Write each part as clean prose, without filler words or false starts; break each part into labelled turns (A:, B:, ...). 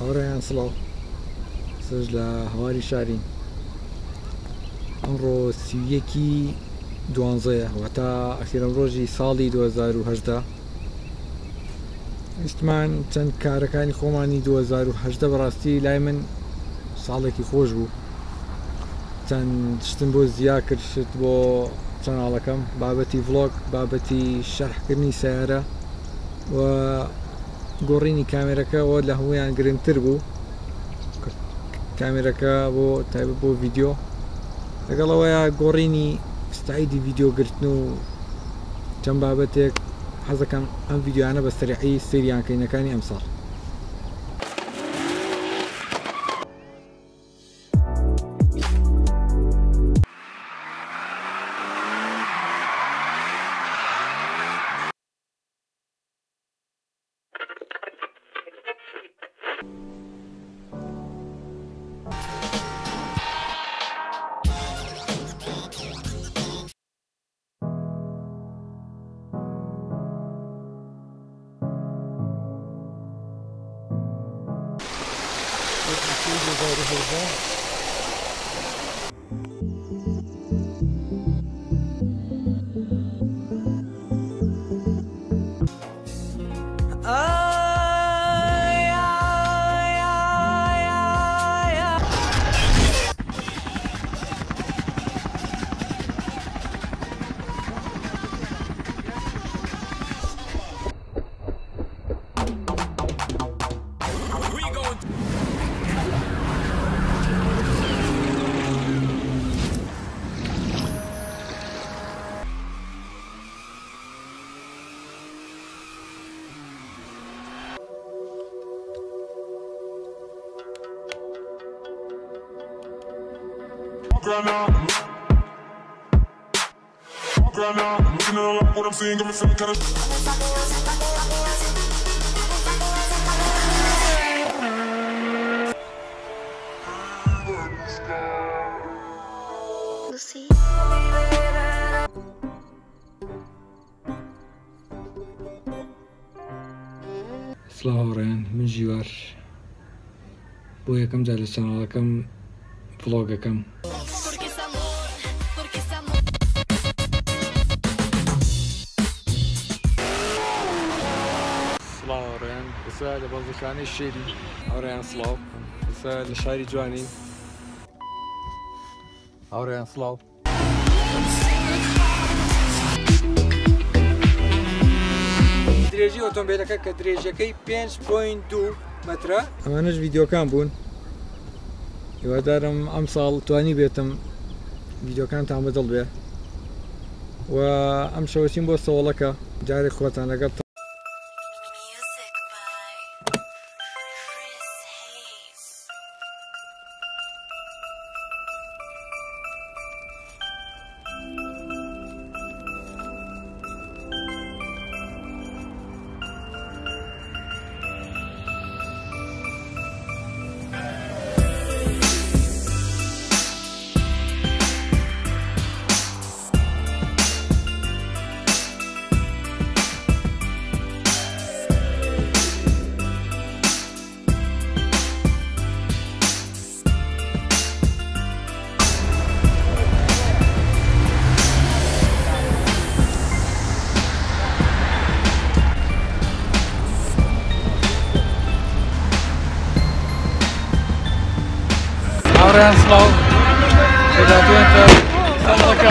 A: هەوڕێیان سڵاو سەرج لە هەواری شارین ئەمڕۆ 31 دوانزەیە واتە ئەخیرەم ڕۆژی ساڵی 2018 ویستمان چەند کارەکانی خۆمانی 2018 بەڕاستی لای من ساڵێکی خۆش بوو چەند شتم بۆ زیاد کرد شت بۆ چەناڵەکەم بابەتی ڤڵۆگ بابەتی شەرحکردنی سیارە و گۆڕینی کامێرەکەەوە لە هەمویان گرنگتر بوو کامێرەکە بۆ تایبەت بۆ ڤیددیۆ لەگەڵەوەیە گۆڕینی ستایدی ڤیددیۆگرتن و چەند بابەتێک حەزەکەم ئەم ڤیددیۆیانە بە سەریعی سریانکەینەکانی ئەم ساڵ
B: Looking at what I'm seeing, got me feeling kinda.
C: Lucy.
A: سڵاوڕێن من ژیوار بۆ یەکەم جار لە چەناڵەکەم ڤڵۆگەکەم سڵاوڕێن ئێستا لە بەڵگەکانەی شێری هاوڕێیان سڵاو ئێستا لە شاری جوانین هاوڕێیان سڵاو درێژی ئۆتۆمبیلەکە کە درێژەکەی 5.2 مەترە ئەمانەش ڤیددیۆکان بوون هیوادارم ئەم ساڵ توانی بێتم ڤیددیۆکانتان بەدڵ بێ و ئەم شەوەچین بۆ سەوڵەکە جارێک خۆتان لەگەڵ هاوڕێیان سڵاو خێداتوێنتە سەڵەکە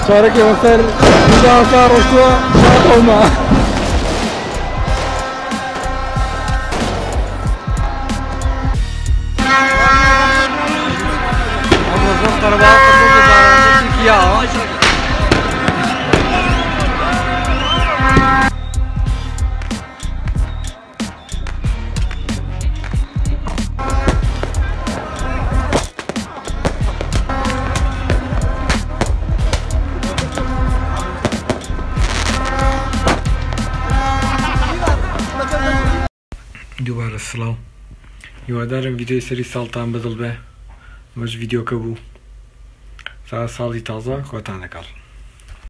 A: شارك وصل إذا صار رشوة قوما دوباره سلام هیوادارم ویدیۆی سەری ساڵتان بەدڵ بێ ئەمەش ڤیدیۆکە بوو ساڵی تازە خۆتان لەگەڵ